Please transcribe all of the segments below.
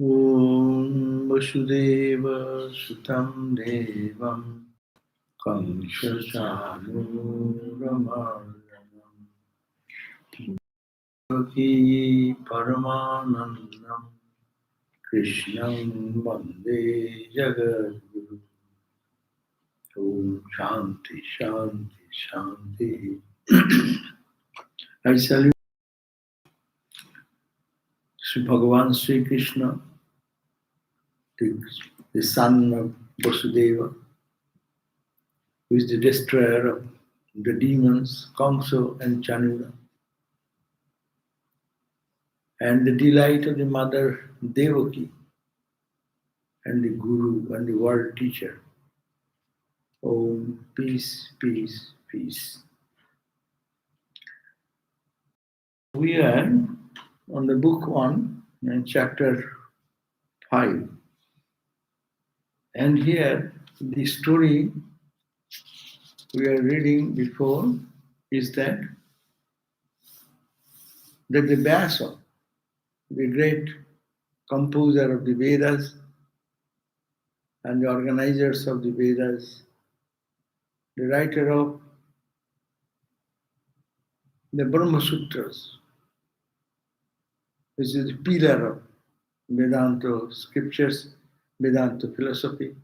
Om Vasudeva Sutam Devam Kamshachanuramam Devaki Paramanandam Krishnam Vande Jagadguru. Om Shanti Shanti Shanti. I salute Sri Bhagavan Sri Krishna, the son of Vasudeva, who is the destroyer of the demons, Kamsa and Chanura, and the delight of the mother Devaki, and the Guru and the world teacher. Om, peace, peace, peace. We are on the book 1 and chapter 5. And here, the story we are reading before is that the Vyasa, the great composer of the Vedas and the organizers of the Vedas, the writer of the Brahma Sutras, which is the pillar of Vedanta scriptures, Vedanta philosophy.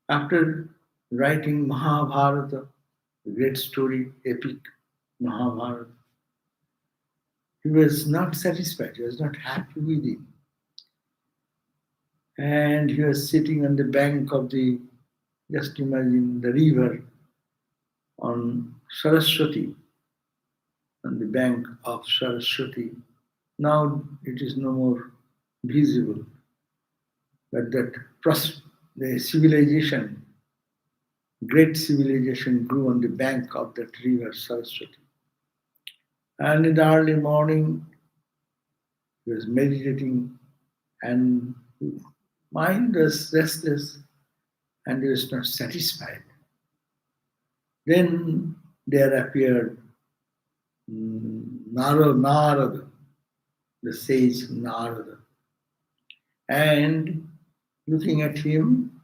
After writing Mahabharata, the great story, epic Mahabharata, he was not satisfied, he was not happy with it. And he was sitting on the bank of the, just imagine the river on Saraswati, on the bank of Saraswati. Now it is no more visible, but that the civilization, great civilization grew on the bank of that river Saraswati. And in the early morning, he was meditating and mind was restless and he was not satisfied. Then there appeared Narada, the sage Narada. And looking at him,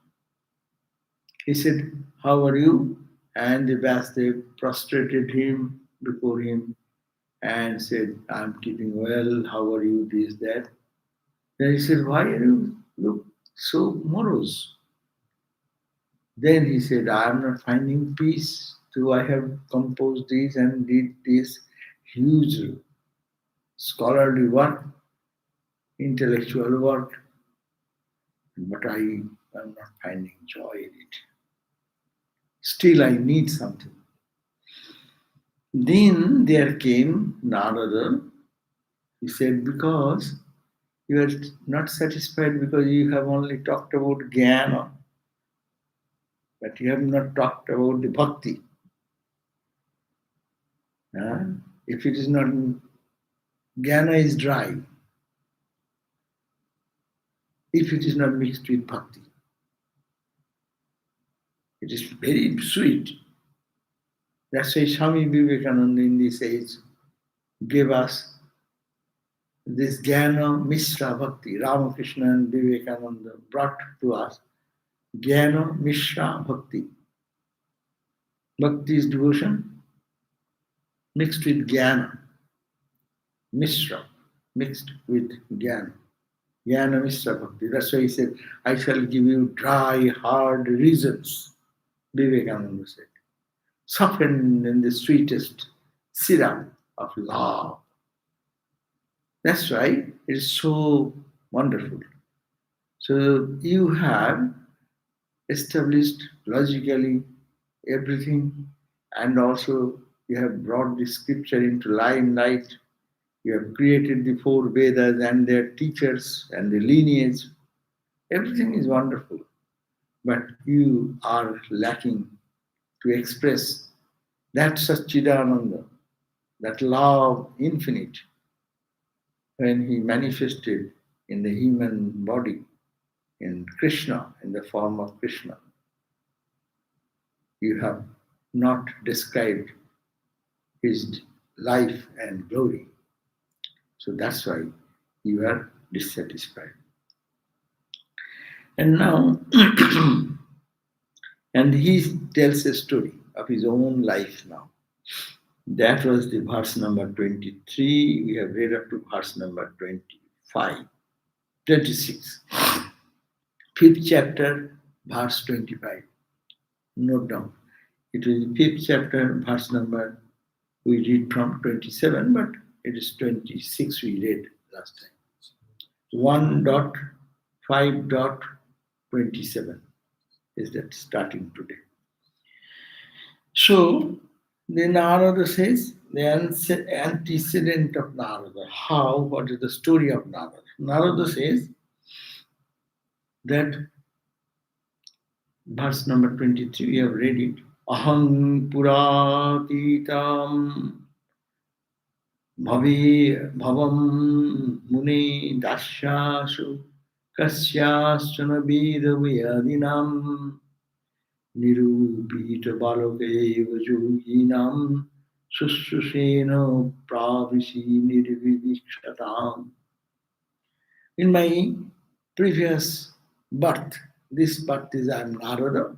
he said, "How are you?" And the Vasudev prostrated him before him and said, "I'm keeping well, how are you, this, that." Then he said, "Why are you look so morose?" Then he said, "I am not finding peace, though I have composed this and did this huge scholarly work, intellectual work, but I am not finding joy in it. Still, I need something." Then there came Narada. He said, "Because you are not satisfied because you have only talked about jnana, but you have not talked about the bhakti. If it is not, jnana is dry. If it is not mixed with bhakti, it is very sweet." That's why Swami Vivekananda in this age gave us this Jnana Mishra Bhakti. Ramakrishna and Vivekananda brought to us Jnana Mishra Bhakti. Bhakti is devotion mixed with Jnana. Mishra mixed with Jnana. Jnana Mishra Bhakti. That's why he said, "I shall give you dry, hard reasons," Vivekananda said, "softened in the sweetest syrup of love." That's why it is so wonderful. So you have established logically everything, and also you have brought the scripture into limelight. You have created the four Vedas and their teachers and the lineage. Everything is wonderful, but you are lacking to express that Satchidananda, that love infinite, when he manifested in the human body, in Krishna, in the form of Krishna. You have not described his life and glory. So that's why you are dissatisfied. And now, and he tells a story of his own life now. That was the verse number 23. We have read up to verse number 25, 26. Fifth chapter, verse 25. Note down. It was the fifth chapter, verse number, we read from 27, but it is 26 we read last time. 1.5.27 is that starting today. So, the Narada says, the antecedent of Narada. How? What is the story of Narada? Narada says that verse number 23, we have read it. Aham puratitam bhavam mune dasyasu kasyasana vedavayadinam nirupita balokeva yoginam sussusena pravisi nirvivikshatam. In my previous birth, this birth is I am Narada.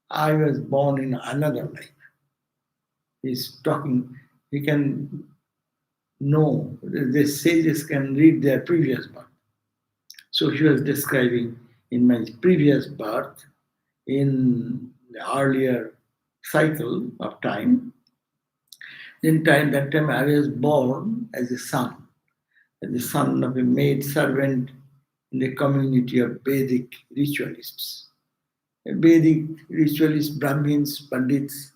I was born in another life. He's talking, he can know, the sages can read their previous birth. So he was describing in my previous birth, in the earlier cycle of time, that time I was born as a son of a maid servant in the community of Vedic ritualists. Vedic ritualists, Brahmins, Pandits,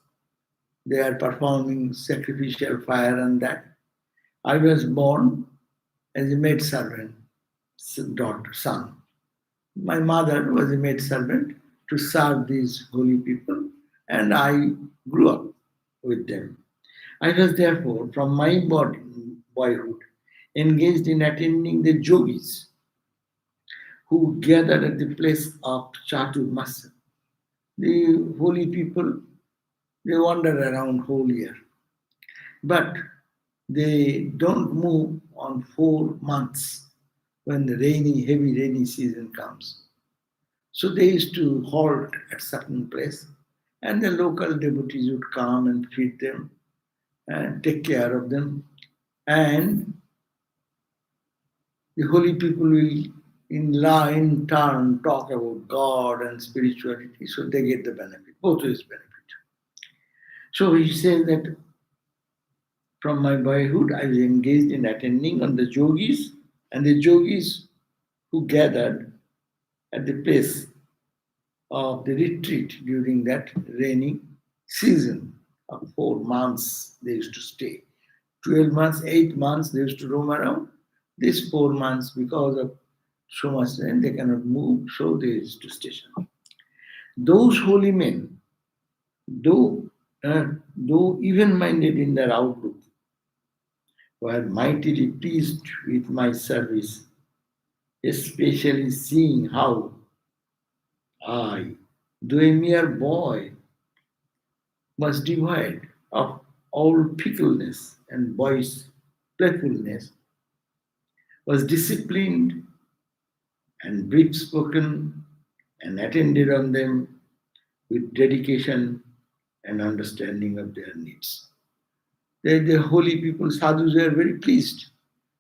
they are performing sacrificial fire and that. I was born as a maid servant, daughter, son. My mother was a maid servant to serve these holy people, and I grew up with them. I was therefore, from my boyhood, engaged in attending the yogis who gathered at the place of Chaturmasya. The holy people, they wander around whole year, but they don't move on 4 months when the heavy rainy season comes. So they used to halt at certain place, and the local devotees would come and feed them and take care of them. And the holy people will in turn talk about God and spirituality, so they get the benefit, both ways benefit. So he says that from my boyhood I was engaged in attending on the yogis, and the yogis who gathered at the place of the retreat during that rainy season of 4 months they used to stay. 12 months, 8 months they used to roam around. These 4 months, because of so much rain, they cannot move, so they used to station. Those holy men, though even-minded in their outlook, were mightily pleased with my service, especially seeing how I, though a mere boy, was devoid of all fickleness and boyish playfulness, was disciplined and brief spoken, and attended on them with dedication and understanding of their needs. The holy people, sadhus, were very pleased.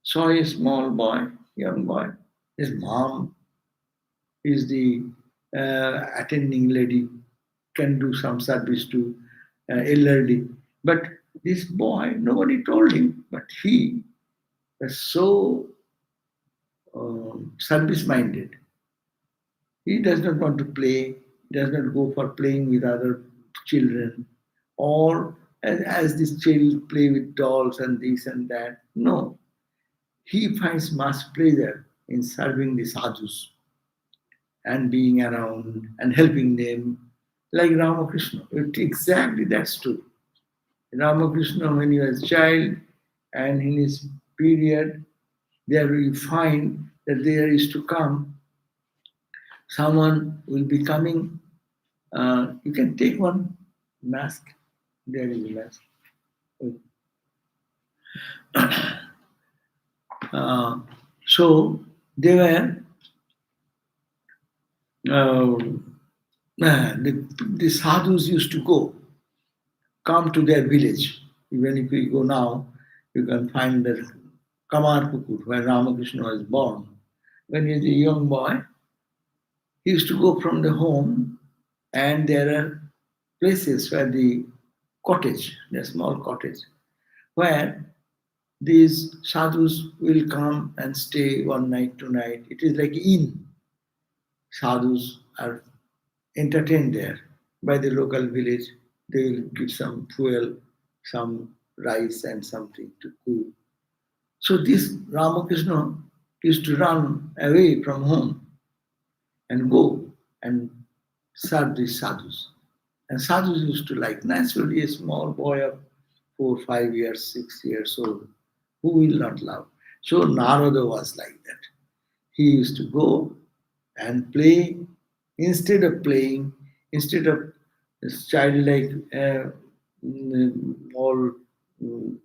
Saw a small boy, young boy. His mom is the attending lady, can do some service to elderly. But this boy, nobody told him, but he was so service minded. He does not want to play, he does not go for playing with other children, or as this child play with dolls and this and that. No, he finds much pleasure in serving the sadhus and being around and helping them, like Ramakrishna. It's exactly that story. Ramakrishna, when he was a child and in his period, there we find that there is to come someone will be coming. You can take one mask. There is a mask. So they were uh, the sadhus used to come to their village. Even if you go now, you can find that Kamarpukur, where Ramakrishna was born. When he was a young boy, he used to go from the home, and there are places where the small cottage, where these sadhus will come and stay one night, 2 night. It is like inn. Sadhus are entertained there by the local village. They will give some fuel, some rice, and something to cook. So this Ramakrishna used to run away from home and go and serve these sadhus. And sadhus used to like, naturally, a small boy of 4, 5 years, 6 years old, who will not love? So Narada was like that. He used to go and play. Instead of this childlike, all mm,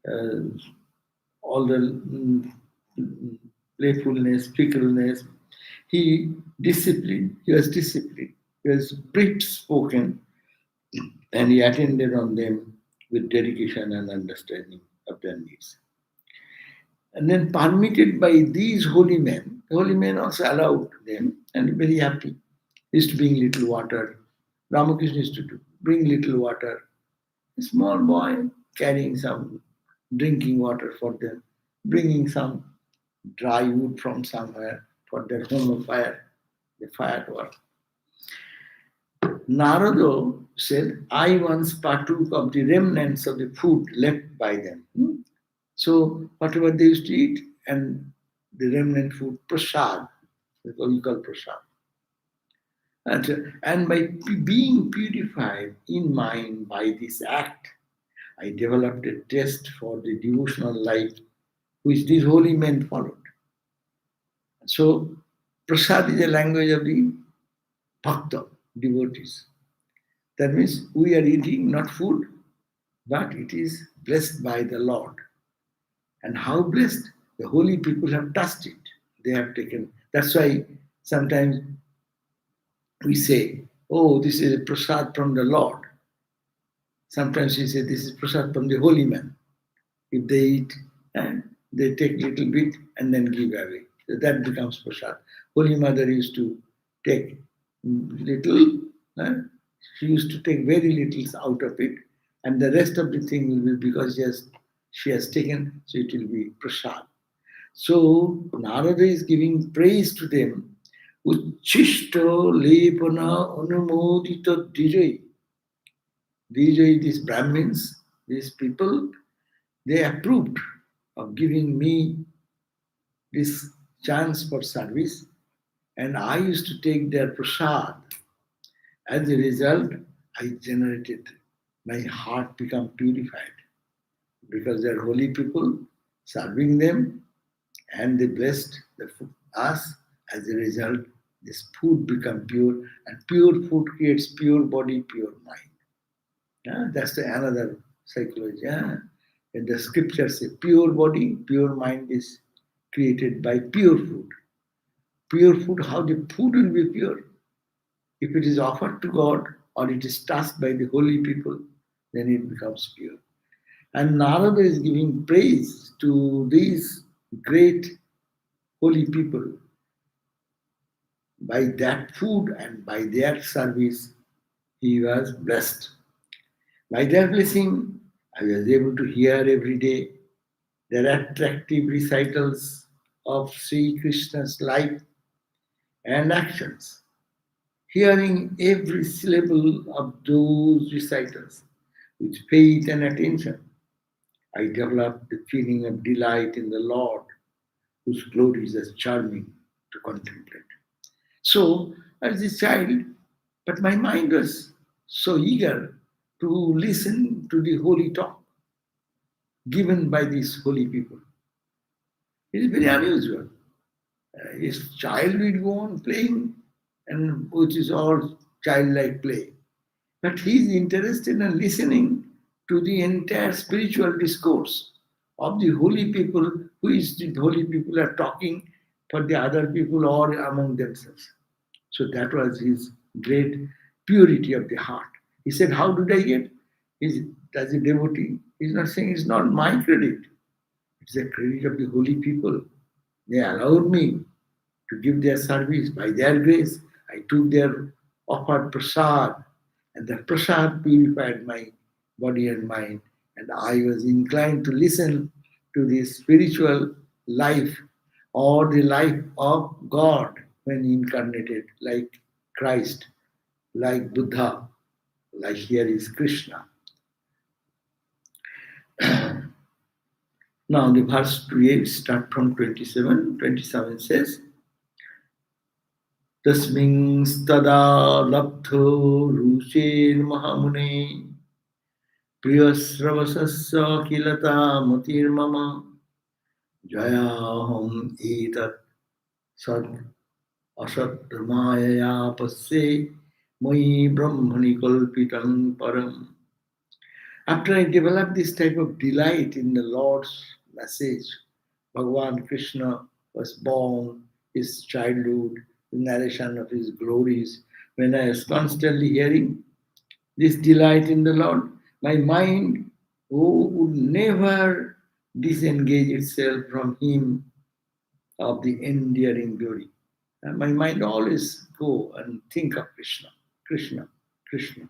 uh, all the playfulness, fickleness, he was disciplined, he was brief spoken, and he attended on them with dedication and understanding of their needs. And then permitted by these holy men also allowed them and very happy. Used to bring little water. Ramakrishna used to bring little water. A small boy carrying some drinking water for them, bringing some dry wood from somewhere for their home fire, the fire work. Narada said, I once partook of the remnants of the food left by them. So whatever they used to eat and the remnant food, prasad, that's what we call prasad. And by being purified in mind by this act, I developed a taste for the devotional life which these holy men followed. So prasad is a language of the bhakta, devotees. That means we are eating not food, but it is blessed by the Lord. And how blessed? The holy people have touched it. They have taken. That's why sometimes we say, oh, this is a prasad from the Lord. Sometimes we say, this is prasad from the holy man. If they eat, and they take little bit and then give away. So that becomes prasad. Holy Mother used to take little, she used to take very little out of it, and the rest of the thing will be because she has taken, so it will be prasad. So Narada is giving praise to them. Uchishta lepana anumodita dijay. Dijay, these Brahmins, these people, they approved of giving me this chance for service, and I used to take their prasad. As a result, my heart became purified because they're holy people serving them, and they blessed us. As a result, this food become pure, and pure food creates pure body, pure mind. Yeah, that's another psychology. Yeah. And the scriptures say pure body, pure mind is created by pure food. Pure food, how the food will be pure? If it is offered to God or it is touched by the holy people, then it becomes pure. And Narada is giving praise to these great holy people. By that food and by their service, he was blessed. By their blessing, I was able to hear every day their attractive recitals of Sri Krishna's life and actions. Hearing every syllable of those recitals with faith and attention, I developed the feeling of delight in the Lord, whose glories are charming to contemplate. So, as a child, but my mind was so eager to listen to the holy talk given by these holy people. It is very unusual. His child will go on playing, and which is all childlike play. But he is interested in listening to the entire spiritual discourse of the holy people, who is the holy people are talking for the other people or among themselves. So that was his great purity of the heart. He said, how did I get? He's, as a devotee, he's not saying it's not my credit. It's the credit of the holy people. They allowed me to give their service by their grace. I took their offered prasad, and the prasad purified my body and mind. And I was inclined to listen to the spiritual life or the life of God when incarnated, like Christ, like Buddha, like here is Krishna. Now the verse 28 start from 27. 27 says, तस्मिंस्तदा लब्धो रुचेर्महामुने प्रियश्रवसस्य किलतामतिर्मम जयाहम् एतत् सद् असत्मायया पश्ये मयि ब्रह्मणि कल्पितं परम्. After I developed this type of delight in the Lord's message, Bhagavan Krishna was born, his childhood, the narration of his glories. When I was constantly hearing this delight in the Lord, my mind would never disengage itself from him of the enduring glory. And my mind always go and think of Krishna, Krishna, Krishna.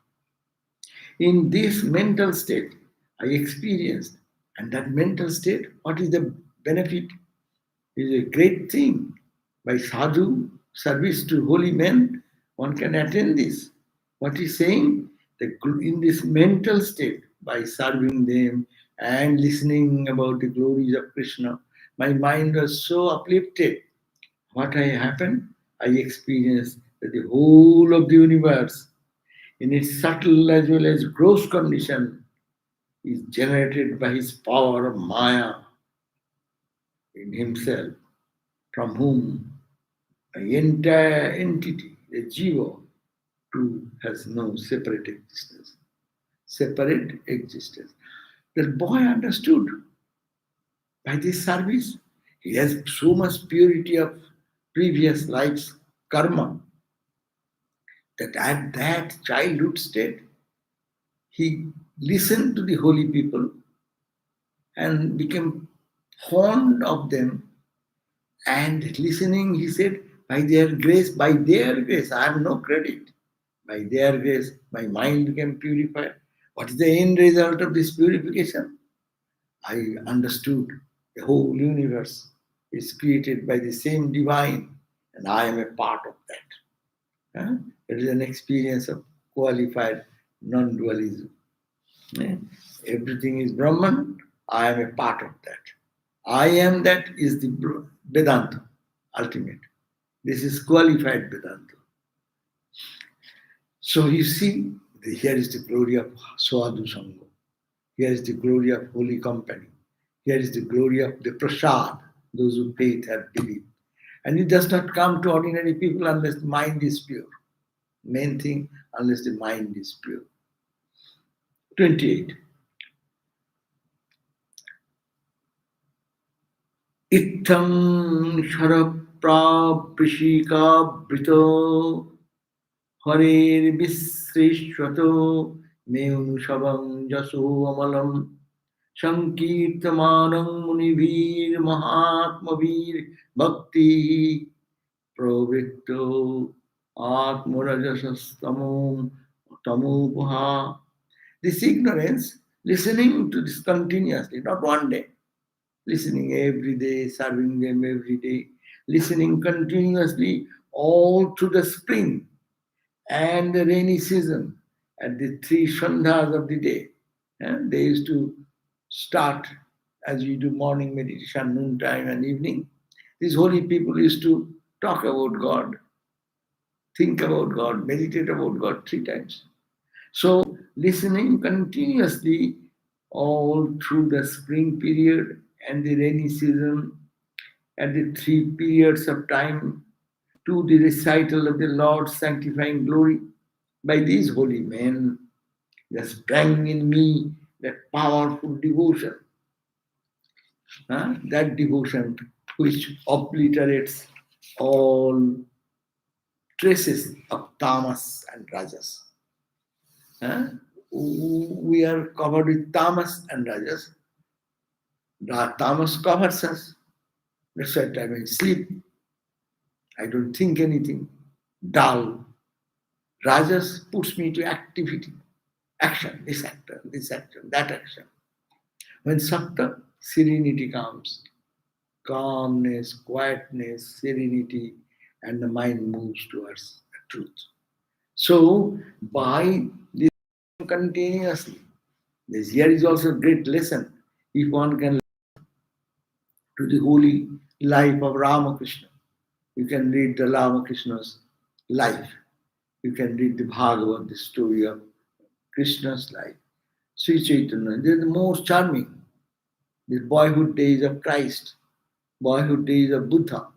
In this mental state, I experienced, and that mental state, what is the benefit? Is a great thing. By sadhu, service to holy men, one can attain this. What he's saying, that in this mental state, by serving them and listening about the glories of Krishna, my mind was so uplifted. What happened? I experienced that the whole of the universe, in its subtle as well as gross condition, is generated by his power of Maya in himself, from whom the entire entity, the jiva, too has no separate existence. Separate existence. That boy understood by this service, he has so much purity of previous life's karma that at that childhood state, he listened to the holy people and became fond of them. And listening, he said, by their grace, I have no credit. By their grace, my mind became purified. What is the end result of this purification? I understood the whole universe is created by the same divine, and I am a part of that. It is an experience of qualified non-dualism. Everything is Brahman, I am a part of that. I am that is the Vedanta, ultimate. This is qualified Vedanta. So you see, here is the glory of Sadhu Sangha. Here is the glory of holy company. Here is the glory of the prasad, those who faith have believed. And it does not come to ordinary people unless the mind is pure. Main thing, unless the mind is pure. 28. Ittham sharaprabhrishika brito harer visrishwato meunushavam jaso amalam sankirtamanam munivir mahatmavir bhakti pravritto atmarajasastamom tamopuha. This ignorance, listening to this continuously, not one day, listening every day, serving them every day, listening continuously all through the spring and the rainy season at the 3 sandhas of the day. And they used to start as we do morning meditation, noontime and evening. These holy people used to talk about God, think about God, meditate about God 3 times. So listening continuously all through the spring period and the rainy season and the 3 periods of time to the recital of the Lord's sanctifying glory by these holy men, there sprang in me that powerful devotion. That devotion which obliterates all traces of tamas and rajas. Huh? We are covered with tamas and rajas. Tamas covers us. That's why I sleep. I don't think anything. Dull. Rajas puts me to activity. Action, this action, that action. When Sakta, serenity comes, calmness, quietness, serenity, and the mind moves towards the truth. So, by this continuously, this here is also a great lesson. If one can to the holy life of Ramakrishna, you can read the Ramakrishna's life. You can read the Bhagavad, the story of Krishna's life. Sri Chaitanya, they're the most charming. The boyhood days of Christ, boyhood days of Buddha.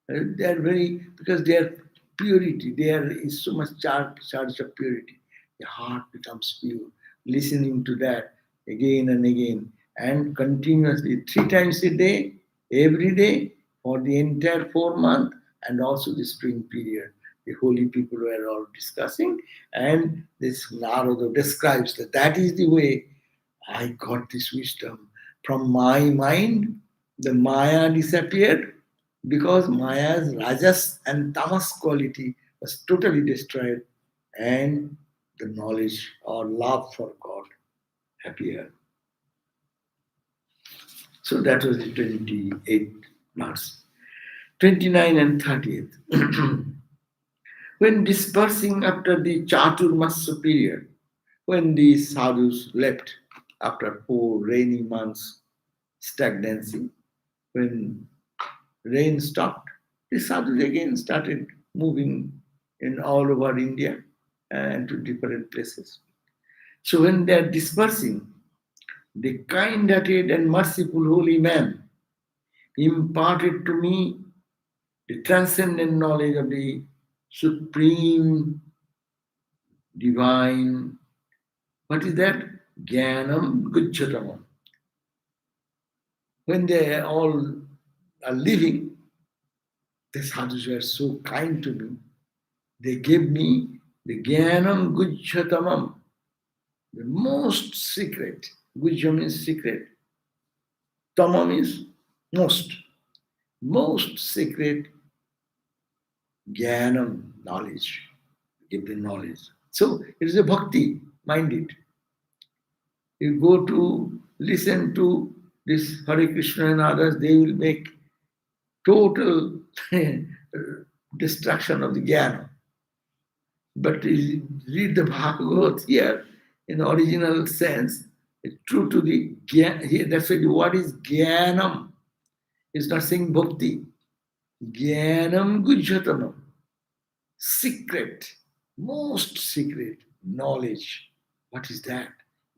They are very, because they are purity, there is so much charge of purity. The heart becomes pure. Listening to that again and again and continuously, 3 times a day, every day, for the entire 4 months, and also the spring period. The holy people were all discussing, and this Narada describes that that is the way I got this wisdom. From my mind, the Maya disappeared because Maya's Rajas and Tamas quality was totally destroyed, and the knowledge or love for God appeared. So that was the 28th verse. 29 and 30th. When dispersing after the Chaturmasya period, when the sadhus left after 4 rainy months stagnancy, when rain stopped, the sadhus again started moving in all over India and to different places. So when they are dispersing, the kind-hearted and merciful holy man imparted to me the transcendent knowledge of the supreme divine. What is that? Jnanam Gujjatamam. When they all are living, the sadhus were so kind to me. They gave me the Jnanam Gujjatamam, the most secret. Gujja means secret. Tamam is most. Most secret Jnanam, knowledge. Give the knowledge. So it is a bhakti, mind it. You go to listen to this Hare Krishna and others, they will make total destruction of the jnana. But read the Bhagavad here in the original sense, it's true to the jnana. Here, that's why the word is jnanam. It's not saying bhakti. Jnanam gujjatamam. Secret, most secret knowledge. What is that?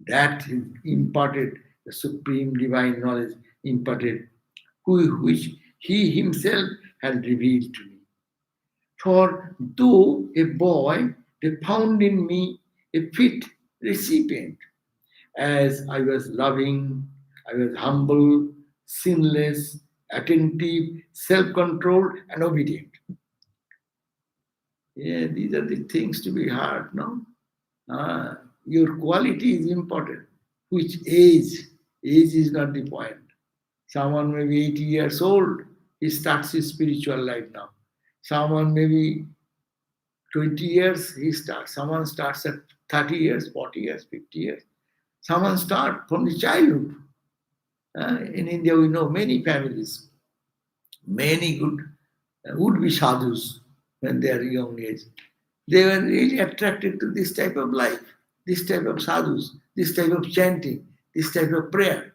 That is imparted, the supreme divine knowledge imparted, which he himself has revealed to me. For though a boy, they found in me a fit recipient, as I was loving, I was humble, sinless, attentive, self-controlled, and obedient. Yeah, these are the things to be heard, no? Your quality is important. Which age? Age is not the point. Someone may be 80 years old, he starts his spiritual life now. Someone may be 20 years, he starts. Someone starts at 30 years, 40 years, 50 years. Someone starts from the childhood. In India, we know many families, many good would-be sadhus when they are young age. They were really attracted to this type of life, this type of sadhus, this type of chanting, this type of prayer.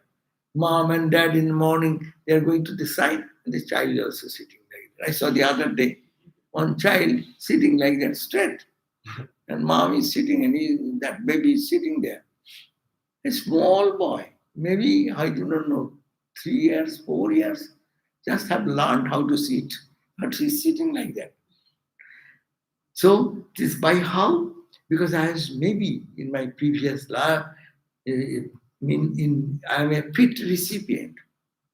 Mom and dad in the morning, they are going to the side, and the child is also sitting like that. I saw the other day one child sitting like that straight, and mom is sitting, and that baby is sitting there. A small boy, maybe, I do not know, 3 years, 4 years, just have learned how to sit, but he's sitting like that. So it is by how? Because I was maybe in my previous life, I am a fit recipient.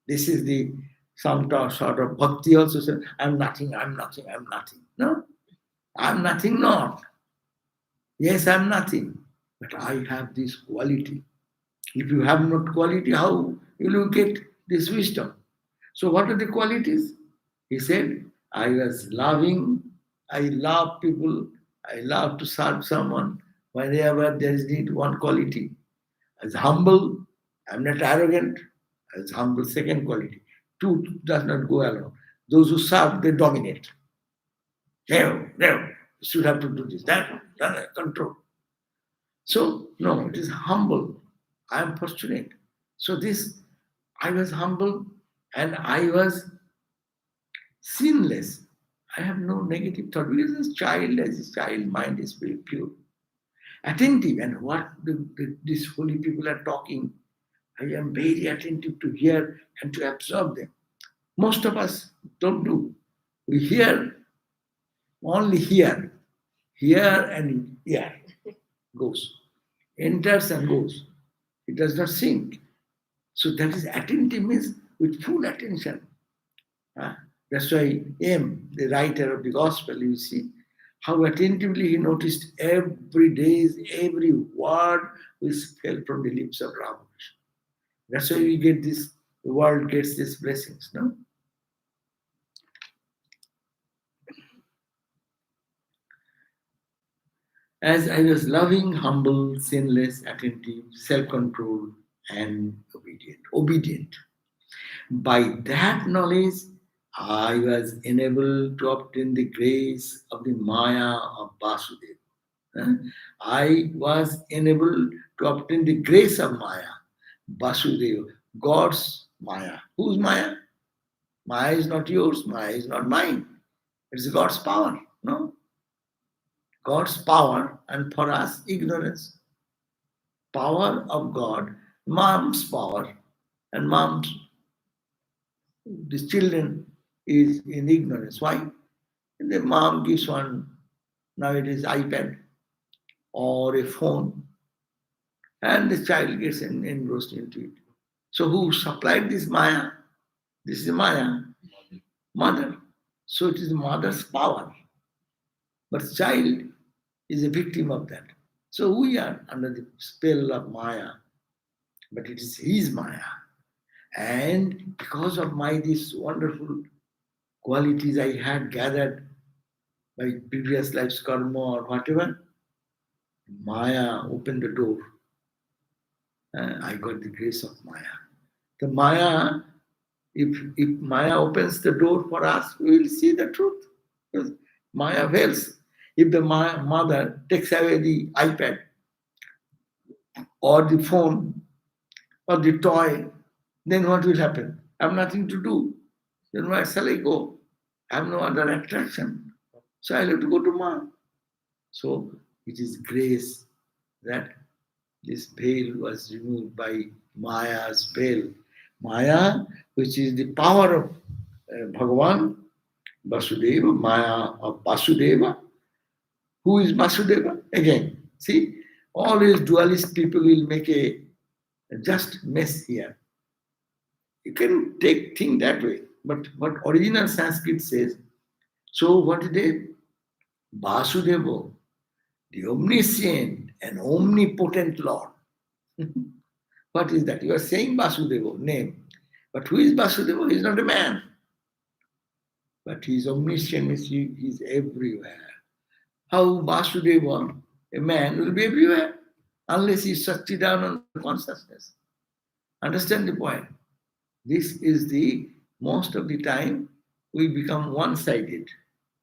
This is the some sort of bhakti also said, I'm nothing, I'm nothing, I'm nothing. No? I'm nothing not. Yes, I'm nothing. But I have this quality. If you have not quality, how will you get this wisdom? So what are the qualities? He said, I was loving, I love people, I love to serve someone. Whenever there is need, one quality. I was humble, I'm not arrogant, I was humble, second quality. Two does not go alone. Those who serve, they dominate. No, no, you should have to do this, that, control. So, no, it is humble. I am fortunate. So this, I was humble and I was sinless. I have no negative thought because as a child mind is very pure. Attentive and what these holy people are talking, I am very attentive to hear and to absorb them. Most of us don't do. We hear, only hear and hear, goes, enters and goes. It does not sink. So that is attentive means with full attention. That's why M, the writer of the gospel, you see, how attentively he noticed every day, every word which fell from the lips of Ramakrishna. That's why we get this, the world gets these blessings, no? As I was loving, humble, sinless, attentive, self-controlled, and obedient. Obedient. By that knowledge, I was enabled to obtain the grace of the Maya of Vasudeva. I was enabled to obtain the grace of Maya, Vasudeva, God's Maya. Whose Maya? Maya is not yours, Maya is not mine. It's God's power, no? God's power, and for us, ignorance. Power of God, mom's power, and mom's, the children is in ignorance. Why? The mom gives one, now it is iPad or a phone, and the child gets engrossed into it. So who supplied this Maya? This is Maya, mother. So it is mother's power. But child is a victim of that. So we are under the spell of Maya, but it is his Maya. And because of my these wonderful qualities I had gathered by previous life's karma or whatever, Maya opened the door. I got the grace of Maya. The Maya, if Maya opens the door for us, we will see the truth. Because Maya fails. If the mother takes away the iPad or the phone or the toy, then what will happen? I have nothing to do. Then where shall I go? I have no other attraction. So I'll have to go to Ma. So it is grace that this veil was removed by Maya's veil. Maya, which is the power of Bhagavan, Vasudeva, Maya of Vasudeva. Who is Vasudeva? Again, see, always dualist people will make a just mess here. You can take thing that way. But what original Sanskrit says, so what is it? Vasudeva, the omniscient and omnipotent Lord. What is that? You are saying Vasudeva, name. But who is Vasudeva? He is not a man. But he is omniscient, means he is everywhere. How Vasudeva, a man, will be everywhere unless he shuts down on consciousness. Understand the point? This is the, most of the time, we become one-sided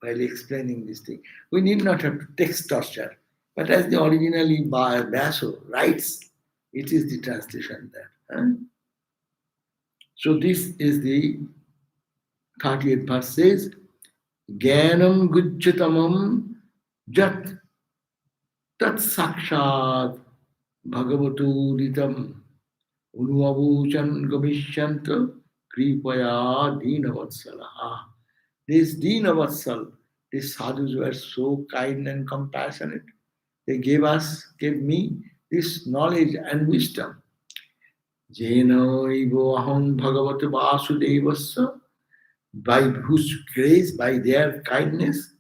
while explaining this thing. We need not have to text torture. But as the originally Baso writes, it is the translation there. So this is the 38th verse says, Jnanam gujjatamam jat tat sakshat bhagavato ritam unuavuchan gamishyanto kripaya dinavatsala. This dinavatsal, these sadhus were so kind and compassionate. They gave me this knowledge and wisdom. Jenaivo aham bhagavata vasudevasya, by whose grace, by their kindness,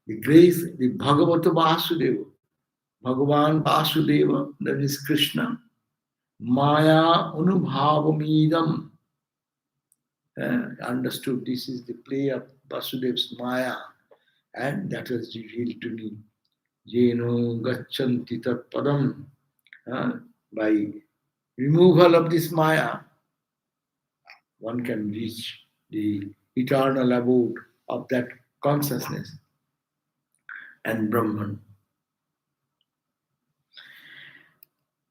The grace, the Bhagavata Vasudeva, Bhagavan Vasudeva, that is Krishna, Maya Anubhavamidam, understood this is the play of Vasudev's Maya, and that was revealed to me. Jeno Gachanti Tat Padam. By removal of this Maya, one can reach the eternal abode of that consciousness and Brahman.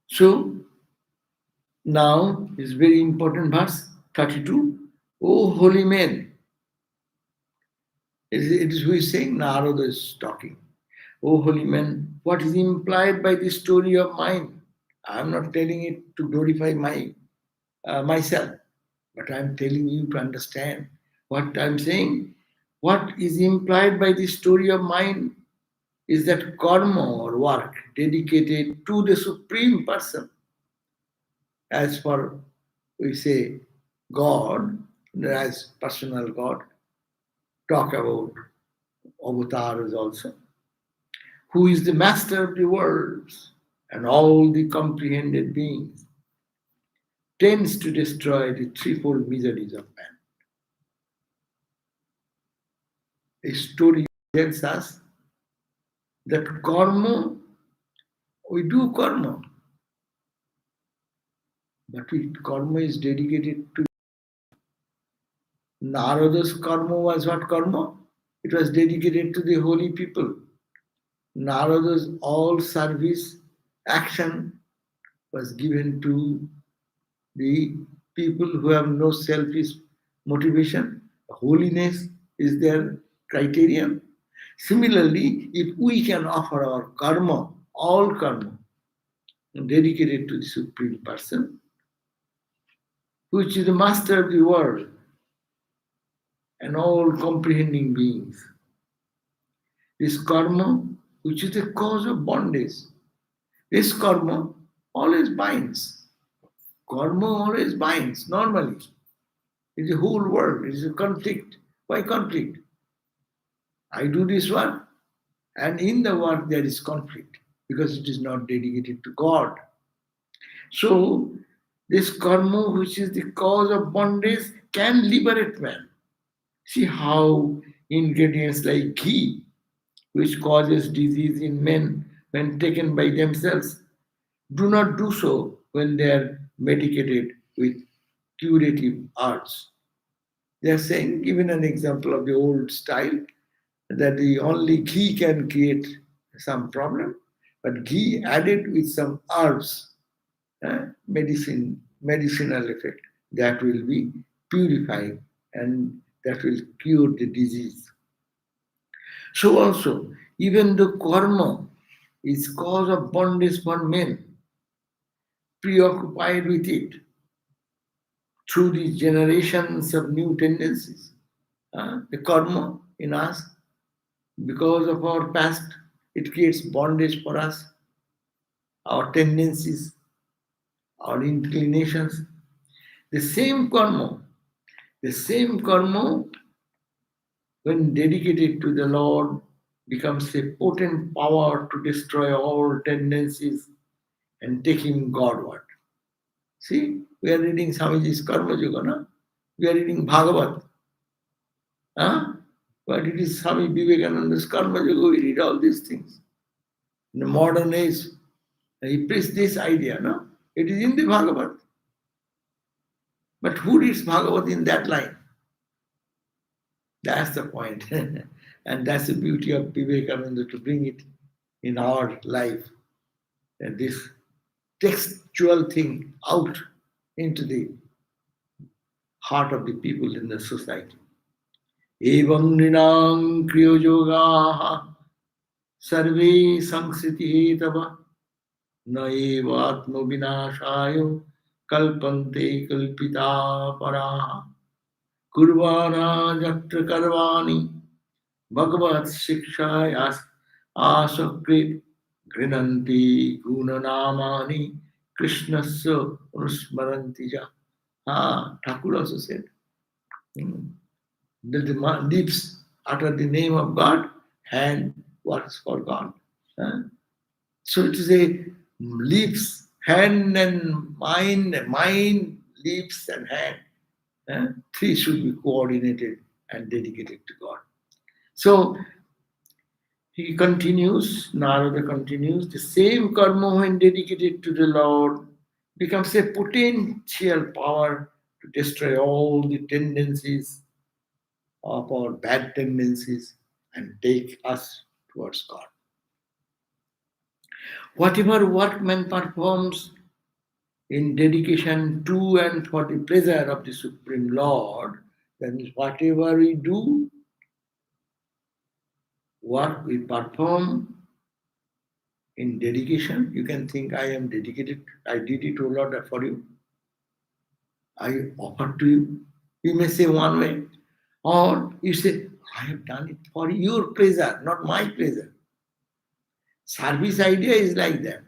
So, now is very important verse 32. O holy men, it is who is saying, Narada is talking. O holy men, what is implied by this story of mine? I am not telling it to glorify myself, but I am telling you to understand what I am saying. What is implied by this story of mine is that karma or work dedicated to the Supreme Person. As for, we say, God, as personal God, talk about avatars also, who is the master of the worlds and all the comprehended beings, tends to destroy the threefold miseries of man. A story tells us that karma, we do karma, but karma is dedicated to Narada's karma was what karma? It was dedicated to the holy people. Narada's all service action was given to the people who have no selfish motivation. Holiness is their criterion. Similarly, if we can offer our karma, all karma, dedicated to the Supreme Person, which is the master of the world and all comprehending beings, this karma, which is the cause of bondage, this karma always binds. Karma always binds, normally. It's the whole world, it is a conflict. Why conflict? I do this work, and in the work there is conflict because it is not dedicated to God. So, this karma, which is the cause of bondage, can liberate man. See how ingredients like ghee, which causes disease in men when taken by themselves, do not do so when they are medicated with curative arts. They are saying, given an example of the old style, that the only ghee can create some problem, but ghee added with some herbs, medicinal effect, that will be purified and that will cure the disease. So also, even the karma is cause of bondage for men, preoccupied with it through the generations of new tendencies. The karma in us, because of our past, it creates bondage for us, our tendencies, our inclinations. The same karma, when dedicated to the Lord, becomes a potent power to destroy all tendencies and take him Godward. See, we are reading Swamiji's Karma Yoga, no? We are reading Bhagavatam. Huh? But it is Swami Vivekananda's Karma Yoga, we read all these things. In the modern age, he preached this idea, no? It is in the Bhagavad. But who reads Bhagavad in that line? That's the point. And that's the beauty of Vivekananda, to bring it in our life. And this textual thing out into the heart of the people in the society. Evam nrinam kriyo yogaha sarve sangsriti hetava na eva atma vinashayo kalpante kalpita paraha kurvana jatra karvani bhagavat shikshayas asakrit grinanti gunanamani krishnasya anusmaranti ja. Thakur also said that the lips utter the name of God hand works for God. Huh? So it is a lips, hand and mind, lips and hand. Huh? Three should be coordinated and dedicated to God. So he continues, Narada continues, the same karma when dedicated to the Lord becomes a potential power to destroy all the tendencies of our bad tendencies and take us towards God. Whatever work man performs in dedication to and for the pleasure of the Supreme Lord, then whatever we do, work we perform in dedication, you can think, I am dedicated, I did it, O Lord, for you. I offer to you. You may say one way, or you say, I have done it for your pleasure, not my pleasure. Service idea is like that.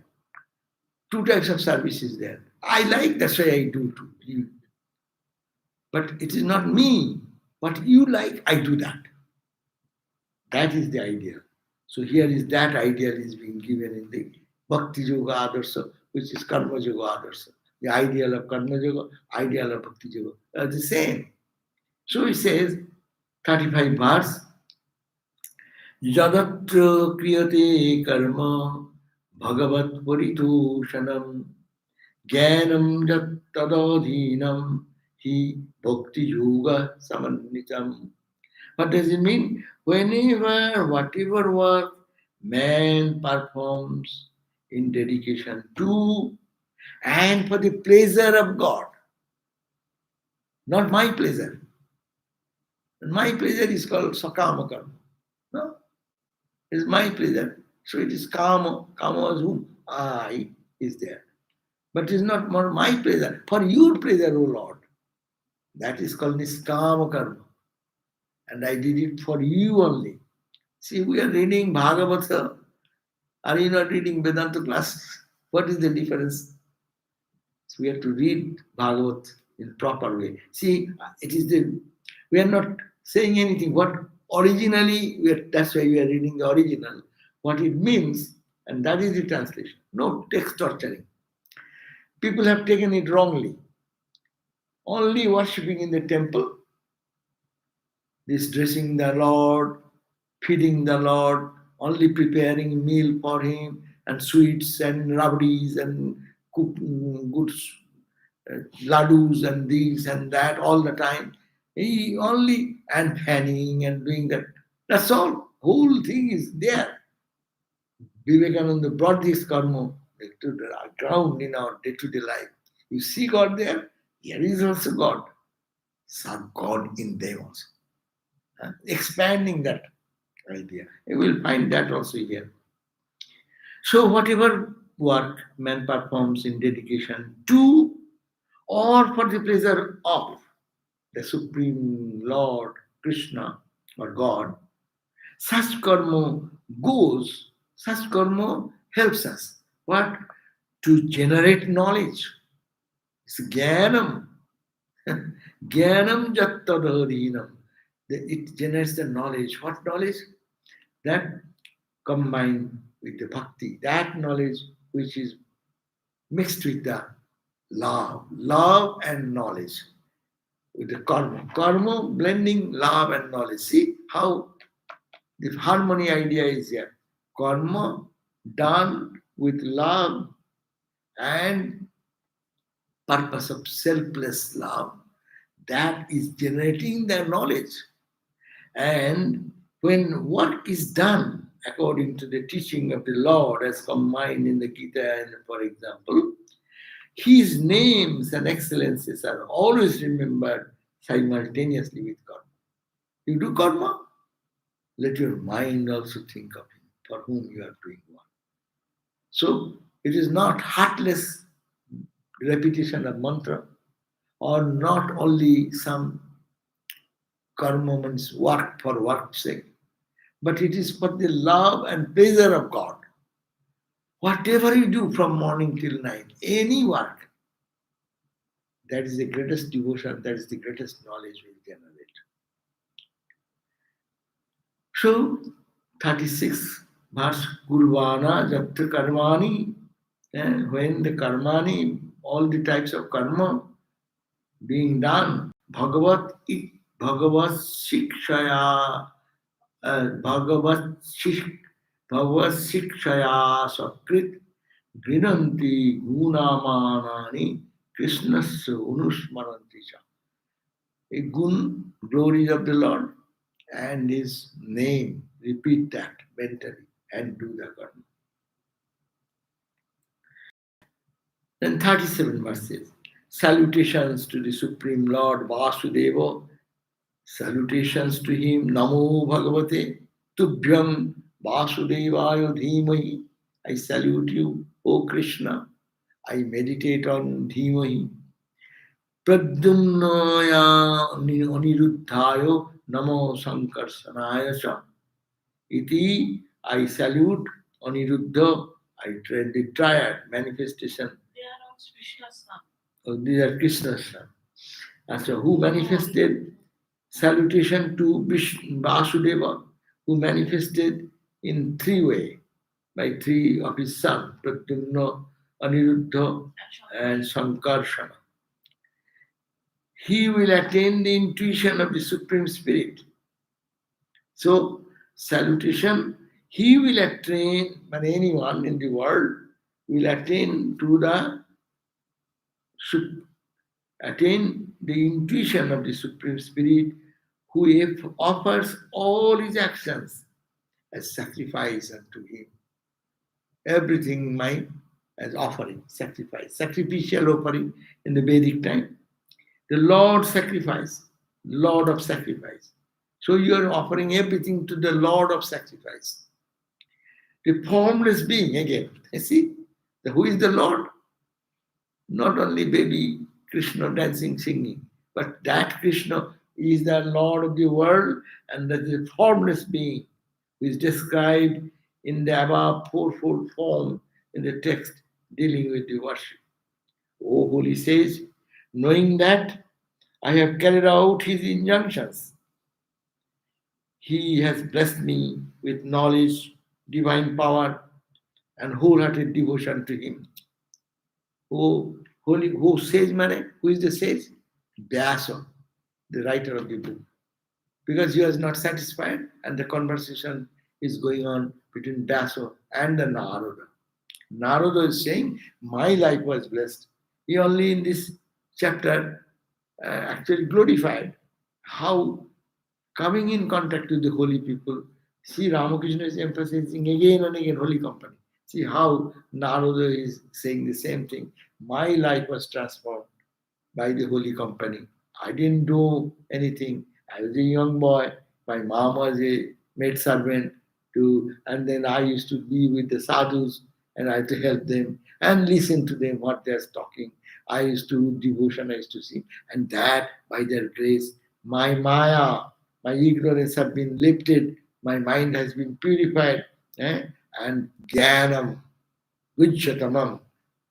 Two types of service is there. I like, that's why I do to you. But it is not me. What you like, I do that. That is the idea. So here is that ideal is being given in the Bhakti Yoga Adarsa, which is Karma Yoga Adarsa. The ideal of Karma Yoga, ideal of Bhakti Yoga are the same. So he says, 35 verse, Yadatra kriyate karma bhagavat paritoshanam jnanam yat tadadhinam hi bhakti yoga samannitam. What does it mean? Whenever, whatever work man performs in dedication to and for the pleasure of God, not my pleasure. My pleasure is called sakama karma. No? It is my pleasure. So it is kama. Kama is whom? I is there. But it is not more my pleasure. For your pleasure, O Lord. That is called niskama karma. And I did it for you only. See, we are reading Bhagavatam. Are you not reading Vedanta classes? What is the difference? So we have to read Bhagavat in proper way. See, it is we are not saying anything. What originally, that's why we are reading the original. What it means, and that is the translation. No text torturing. People have taken it wrongly. Only worshipping in the temple, this dressing the Lord, feeding the Lord, only preparing meal for him, and sweets and rabdis and good ladus and this and that all the time. He only and fanning and doing that. That's all. Whole thing is there. Vivekananda brought this karma to the ground in our day-to-day life. You see God there, here is also God. Serve God in them also. Expanding that idea. You will find that also here. So whatever work man performs in dedication to or for the pleasure of the Supreme Lord, Krishna or God, such karma such karma helps us. What? To generate knowledge. It's jnanam. Jnanam jattadadhinam. It generates the knowledge. What knowledge? That combined with the bhakti, that knowledge which is mixed with the love and knowledge, with the karma blending love and knowledge. See how the harmony idea is here. Karma done with love and purpose of selfless love, that is generating the knowledge. And when work is done according to the teaching of the Lord as combined in the Gita, and for example, his names and excellences are always remembered simultaneously with karma. You do karma, let your mind also think of him for whom you are doing work. So it is not heartless repetition of mantra or not only some karma means work for work's sake, but it is for the love and pleasure of God. Whatever you do from morning till night, any work, that is the greatest devotion, that is the greatest knowledge we generate. So, 36 verse Gurvana Jatra Karmani. When the Karmani, all the types of karma being done, Bhagavat Shikshaya, Bhagavat Shik, Bhagavat Shikshaya Sakrit Grinanti Gunamanani Krishnasya Unusmaranti cha. A gun, glories of the Lord, and his name, repeat that mentally and do the karma. Then 37 verses. Salutations to the Supreme Lord Vasudeva. Salutations to him. Namo Bhagavate. Tubhyam Vasudevaya Dhimahi. I salute you, O Krishna. I meditate on Dhimahi. Pradyumnaya Aniruddhayo Namo Sankarsanaya Cha. Iti, I salute Aniruddha. I train the triad manifestation. They are all Krishna's son. Oh, these are Krishna's son. And so who manifested salutation to Vasudeva, who manifested in three ways, by three of his sons, Pradyumna, Aniruddha, and Sankarsana. He will attain the intuition of the Supreme Spirit. So, salutation, he will attain, but anyone in the world will attain to attain the intuition of the Supreme Spirit, who offers all his actions as sacrifice unto him. Everything mine as offering, sacrifice, sacrificial offering in the Vedic time. The Lord sacrifice, Lord of sacrifice. So you are offering everything to the Lord of sacrifice. The formless being again. You see, who is the Lord? Not only baby Krishna dancing, singing, but that Krishna is the Lord of the world, and that is a formless being who is described in the above fourfold form in the text dealing with the worship. O Holy Sage, knowing that I have carried out his injunctions, he has blessed me with knowledge, divine power, and wholehearted devotion to him. Who sage mane? Who is the sage? Vyasa, the writer of the book. Because he was not satisfied, and the conversation is going on between Vyasa and the Narada. Narada is saying, my life was blessed. He only in this chapter actually glorified how coming in contact with the holy people. See, Ramakrishna is emphasizing again and again holy company. See how Narada is saying the same thing. My life was transformed by the holy company. I didn't do anything. I was a young boy. My mom was a maid servant and then I used to be with the sadhus and I had to help them and listen to them what they're talking. I used to do devotion, I used to sing, and that by their grace, my maya, my ignorance have been lifted, my mind has been purified, and jnanam, Vijjatamam,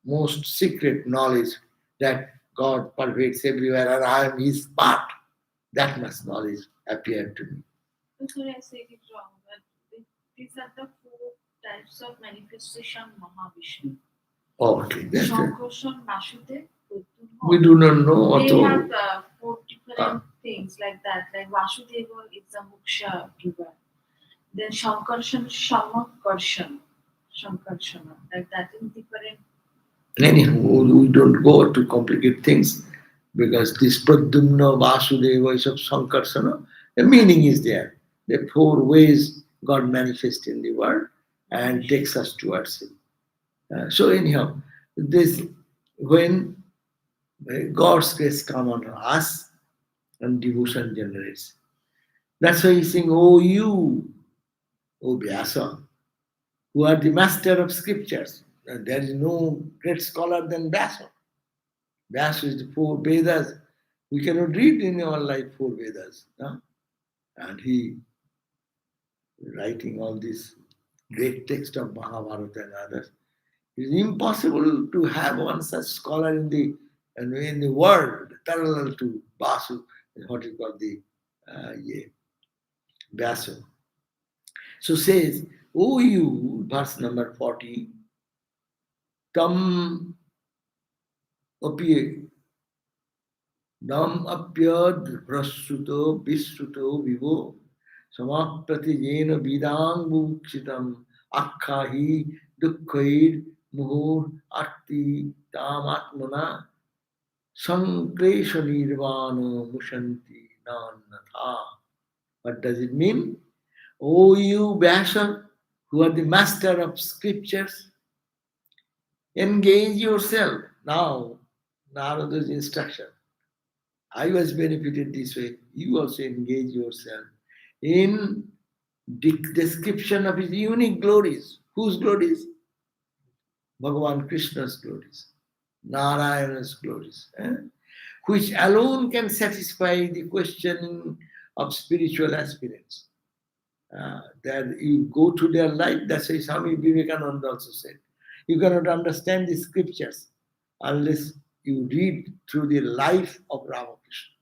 most secret knowledge that God pervades everywhere and I am his part. That much knowledge appeared to me. Sorry, I said it wrong. But these are the four types of manifestation Mahavishnu. Oh, okay, that's it. Shankarshan, Vasudev, We do not know. They have four different things like that. Like Vasudeva is the moksha giver. Then Shankarshan, Shankarshan, like that is different. Anyhow, we don't go to complicate things because this Pradyumna Vasudeva is of Sankarsana. The meaning is there. The four ways God manifests in the world and takes us towards Him. So anyhow, this when God's grace come on us and devotion generates. That's why he's saying, "Oh you, O Vyasa, who are the master of scriptures." There is no great scholar than Vyasa. Vyasa is the four Vedas. We cannot read in our life four Vedas. No? And he writing all this great text of Bhagavatam and others. It is impossible to have one such scholar in the world parallel to Basu, what you call the Vyasa. So says, O you, verse number 40, tam appear, nam apyad prasuto visruto vivo, samaprati jena vidang bukshitam, akkahi dukkhair muhur arti tamatmana, sanklesha nirvana mushanti nanatha. What does it mean? O you Vyasa, who are the master of scriptures, engage yourself. Now, Narada's instruction. I was benefited this way. You also engage yourself in description of his unique glories. Whose glories? Bhagavan Krishna's glories, Narayana's glories, which alone can satisfy the questioning of spiritual aspirants. That you go to their life, that's why Swami Vivekananda also said. You cannot understand the scriptures unless you read through the life of Ramakrishna.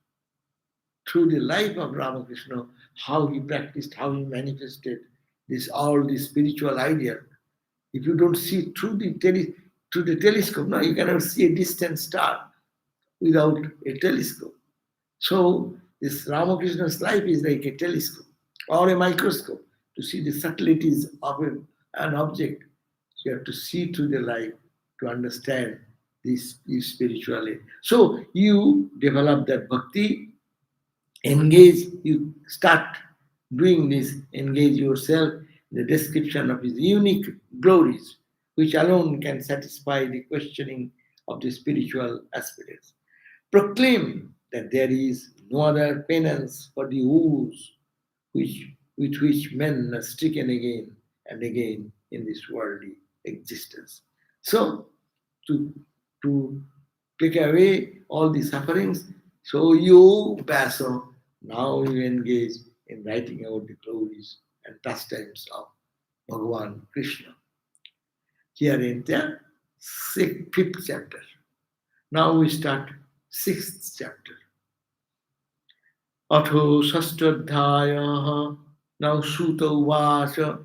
Through the life of Ramakrishna, how he practiced, how he manifested this all the spiritual idea. If you don't see through the telescope, now you cannot see a distant star without a telescope. So this Ramakrishna's life is like a telescope or a microscope to see the subtleties of an object. So you have to see through the life to understand this spirituality. So you develop that bhakti, engage, you start doing this, engage yourself in the description of his unique glories, which alone can satisfy the questioning of the spiritual aspirants. Proclaim that there is no other penance for the woes with which men are stricken again and again in this worldly existence. So, to, to take away all the sufferings, so you, Baso, now you engage in writing out the glories and pastimes of Bhagavan Krishna. Here in the fifth chapter. Now we start sixth chapter. Atho Sastradhyaya. Now Suta Uvasa.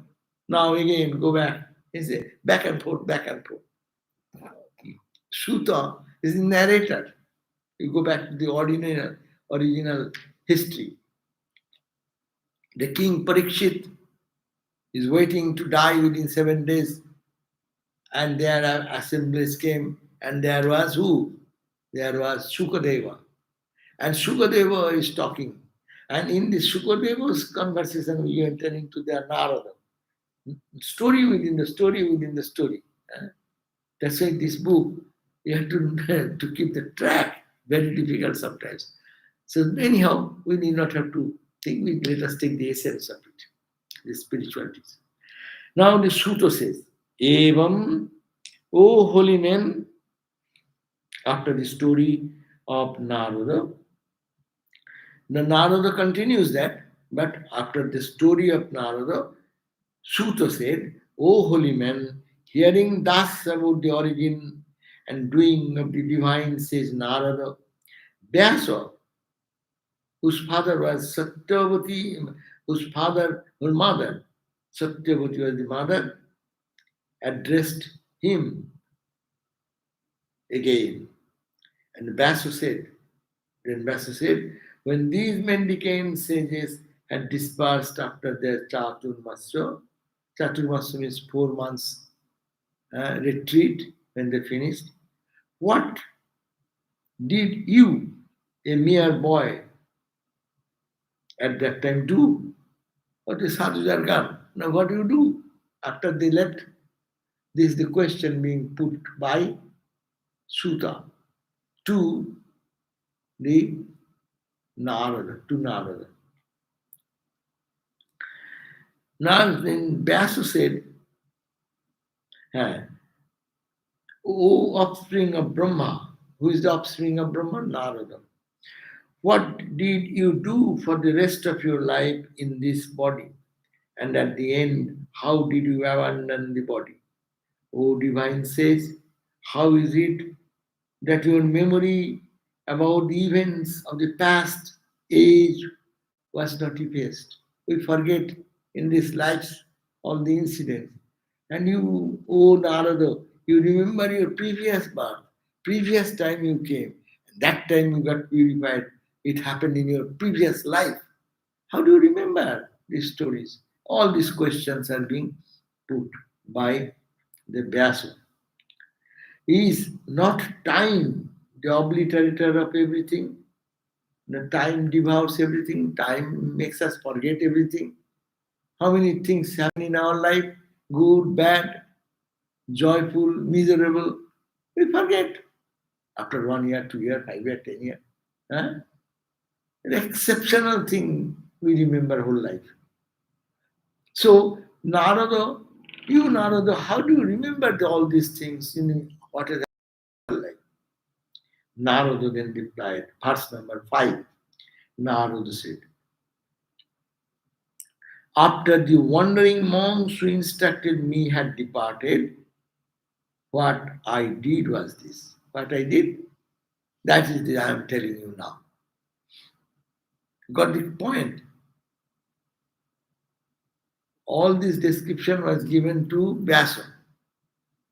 Now again go back. It's a back and forth, back and forth. Suta is the narrator. You go back to the original history. The king Parikshit is waiting to die within 7 days, and their assemblies came, and there was who? There was Shukadeva. And Shukadeva is talking. And in this Shukadeva's conversation, we enter into their Narada. Story within the story within the story. That's why this book, you have to keep the track. Very difficult sometimes. So anyhow, we need not have to think. Let us take the essence of it, the spiritualities. Now the Sutta says, Evam, O holy men, after the story of Narada, the Narada continues that, but after the story of Narada, Sutta said, O holy men, hearing thus about the origin and doing of the divine, says Narada, Vyasa, whose father was Satyavati, her mother, Satyavati was the mother, addressed him again. And then Vyasa said, when these men became sages, had dispersed after their Chaturmasya means 4 months retreat when they finished. What did you, a mere boy, at that time do? What is sadhus are gone. Now what do you do? After they left, this is the question being put by Sutta to the Narada. Now then Vyasa said, O offspring of Brahma, who is the offspring of Brahma? Narada. What did you do for the rest of your life in this body? And at the end, how did you abandon the body? O divine says, how is it that your memory about the events of the past age was not effaced? We forget in these lives, all the incidents. And you, oh Narada, you remember your previous birth, previous time you came, that time you got purified. It happened in your previous life. How do you remember these stories? All these questions are being put by the Vyasa. Is not time the obliterator of everything? The time devours everything. Time makes us forget everything. How many things happen in our life? Good, bad, joyful, miserable. We forget after 1 year, 2 year, 5 year, 10 year. Huh? An exceptional thing we remember whole life. So Narada, you Narada, how do you remember all these things in what is life? Narada then replied, verse number 5. Narada said, after the wandering monks who instructed me had departed, what I did was this. What I did, that is the I am telling you now. Got the point? All this description was given to Vyasa.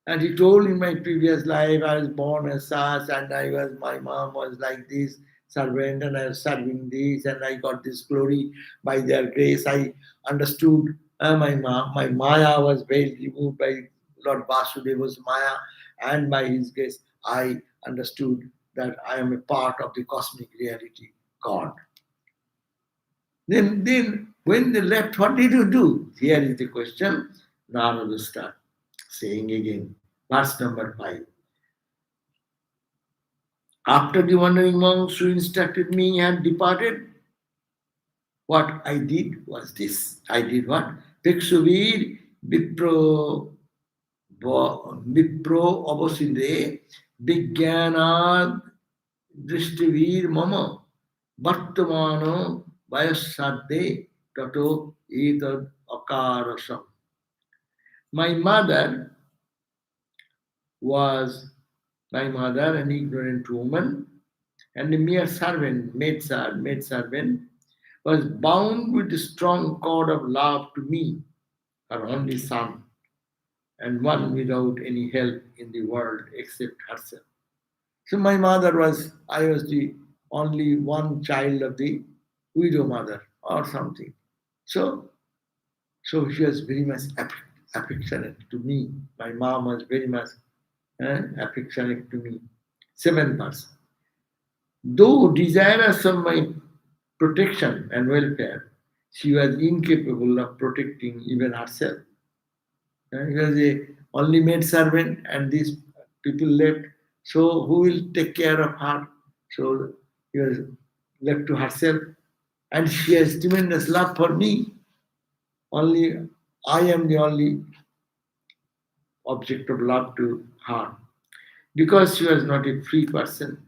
And he told in my previous life I was born as such, and my mom was like this servant, and I was serving this, and I got this glory by their grace. I understood my Maya was very removed by Lord Vasudeva's Maya, and by his grace I understood that I am a part of the cosmic reality, God. Then when they left, what did you do? Here is the question. Narada start saying again, verse number 5. After the wandering monks who instructed me had departed, what I did was this. I did what? Piksuvir Vipro Vipro Avasinde Vijnana Drishtivir Mama Vartamano Vayasadde Tato Etad Akarasam. My mother was an ignorant woman, and a mere servant, maid servant, was bound with a strong cord of love to me, her only son, and one without any help in the world except herself. So I was the only one child of the widow mother or something. So, so she was very much affectionate to me. My mom was very much affectionate to me. 7%. Though desirous of my protection and welfare, she was incapable of protecting even herself. He was a only maid servant, and these people left. So who will take care of her? So he was left to herself, and she has tremendous love for me. Only I am the only object of love to her, because she was not a free person.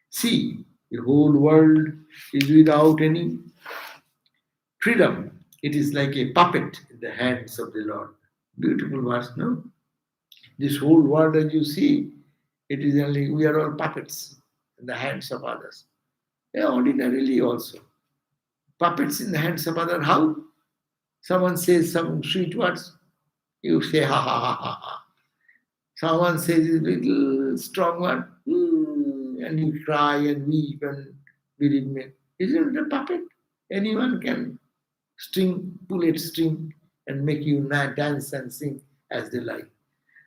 See, the whole world is without any freedom. It is like a puppet in the hands of the Lord. Beautiful verse, no? This whole world, as you see, it is only we are all puppets in the hands of others. Yeah, ordinarily also. Puppets in the hands of others. How? Someone says some sweet words, you say ha ha ha ha ha. Someone says a little strong word, and you cry and weep and believe me. Isn't it a puppet? Anyone can pull a string and make you dance and sing as they like.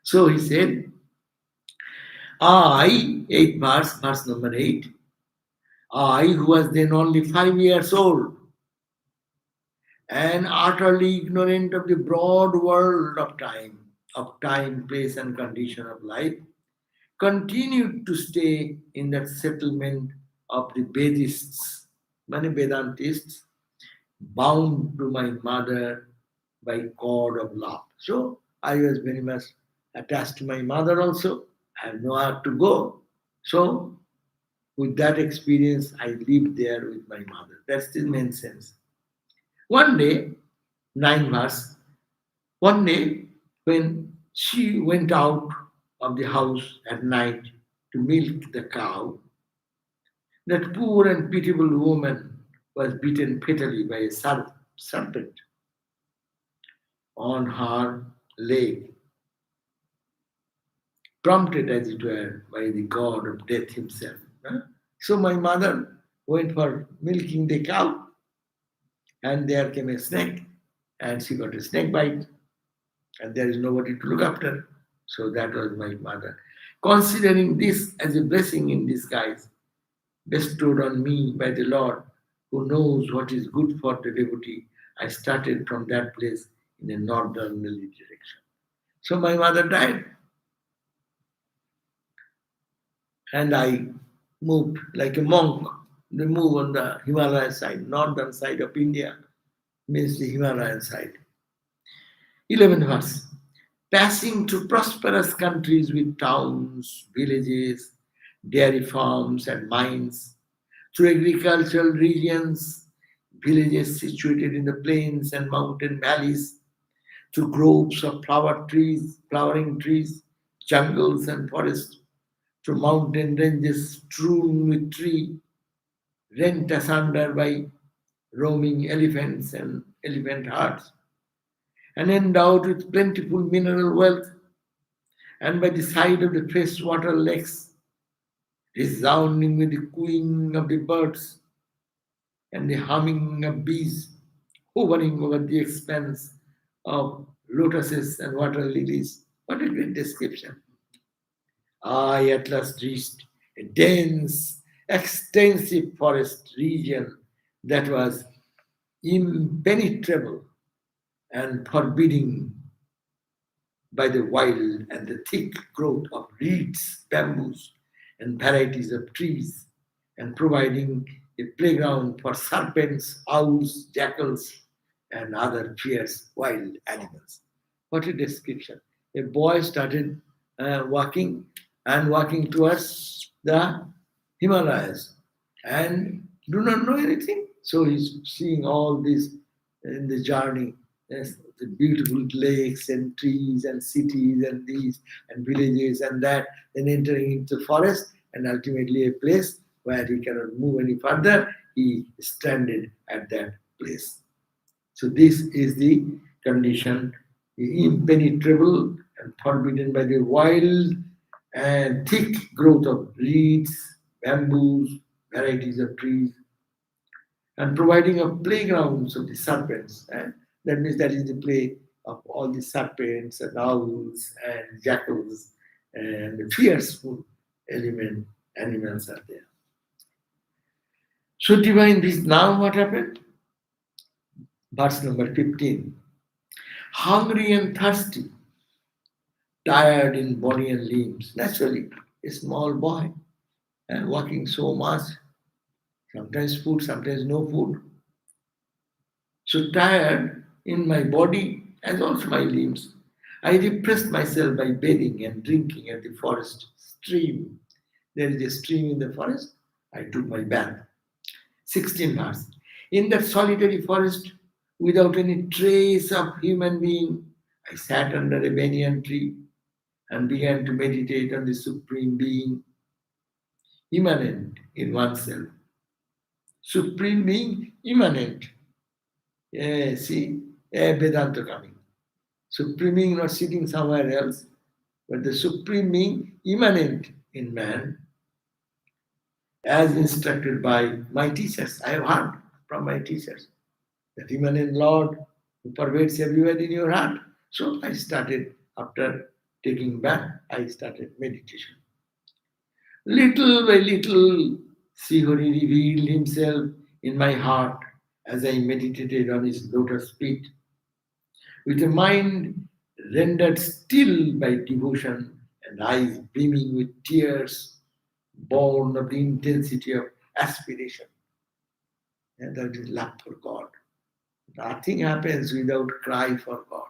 So he said, I, verse number 8, I, who was then only 5 years old and utterly ignorant of the broad world of time, place, and condition of life, continued to stay in that settlement of the Vedists, many Vedantists, bound to my mother by cord of love. So I was very much attached to my mother also. I have nowhere to go. So with that experience, I lived there with my mother. That's the main sense. One day, 9 verse, one day when she went out of the house at night to milk the cow, that poor and pitiable woman was beaten fatally by a serpent. on her leg, prompted as it were by the god of death himself. So my mother went for milking the cow, and there came a snake, and she got a snake bite, and there is nobody to look after. So that was my mother. Considering this as a blessing in disguise, bestowed on me by the Lord, who knows what is good for the devotee, I started from that place in a northerly direction. So my mother died, and I moved like a monk. They move on the Himalaya side, northern side of India, means the Himalayan side. 11th verse. Passing through prosperous countries with towns, villages, dairy farms, and mines, through agricultural regions, villages situated in the plains and mountain valleys, through groves of flowering trees, jungles and forests, through mountain ranges strewn with tree, rent asunder by roaming elephants and elephant herds, and endowed with plentiful mineral wealth, and by the side of the freshwater lakes, resounding with the cooing of the birds and the humming of bees, hovering over the expanse of lotuses and water lilies. What a great description. I at last reached a dense, extensive forest region that was impenetrable and forbidding by the wild and the thick growth of reeds, bamboos, and varieties of trees, and providing a playground for serpents, owls, jackals, and other fierce wild animals. What a description. A boy started walking and walking towards the Himalayas and do not know anything. So he's seeing all this in the journey. Yes, the beautiful lakes and trees and cities and these and villages and that, then entering into the forest and ultimately a place where he cannot move any further. He stranded at that place. So this is the condition, impenetrable and forbidden by the wild and thick growth of reeds, bamboos, varieties of trees, and providing a playgrounds of the serpents. And that means that is the play of all the serpents and owls and jackals and the fearsome animals are there. So divine this now what happened? Verse number 15. Hungry and thirsty, tired in body and limbs. Naturally, a small boy and walking so much, sometimes food, sometimes no food. So tired in my body as also my limbs. I refreshed myself by bathing and drinking at the forest stream. There is a stream in the forest. I took my bath. 16 verse. In that solitary forest, without any trace of human being, I sat under a banyan tree and began to meditate on the Supreme Being, immanent in oneself. Supreme Being, immanent. See, Vedanta coming. Supreme Being not sitting somewhere else, but the Supreme Being, immanent in man, as instructed by my teachers. I have heard from my teachers that immanent Lord who pervades everywhere in your heart. So I started, after taking bath, I started meditation. Little by little, Srihari revealed himself in my heart as I meditated on his lotus feet. With a mind rendered still by devotion and eyes beaming with tears, born of the intensity of aspiration. And that is love for God. Nothing happens without cry for God.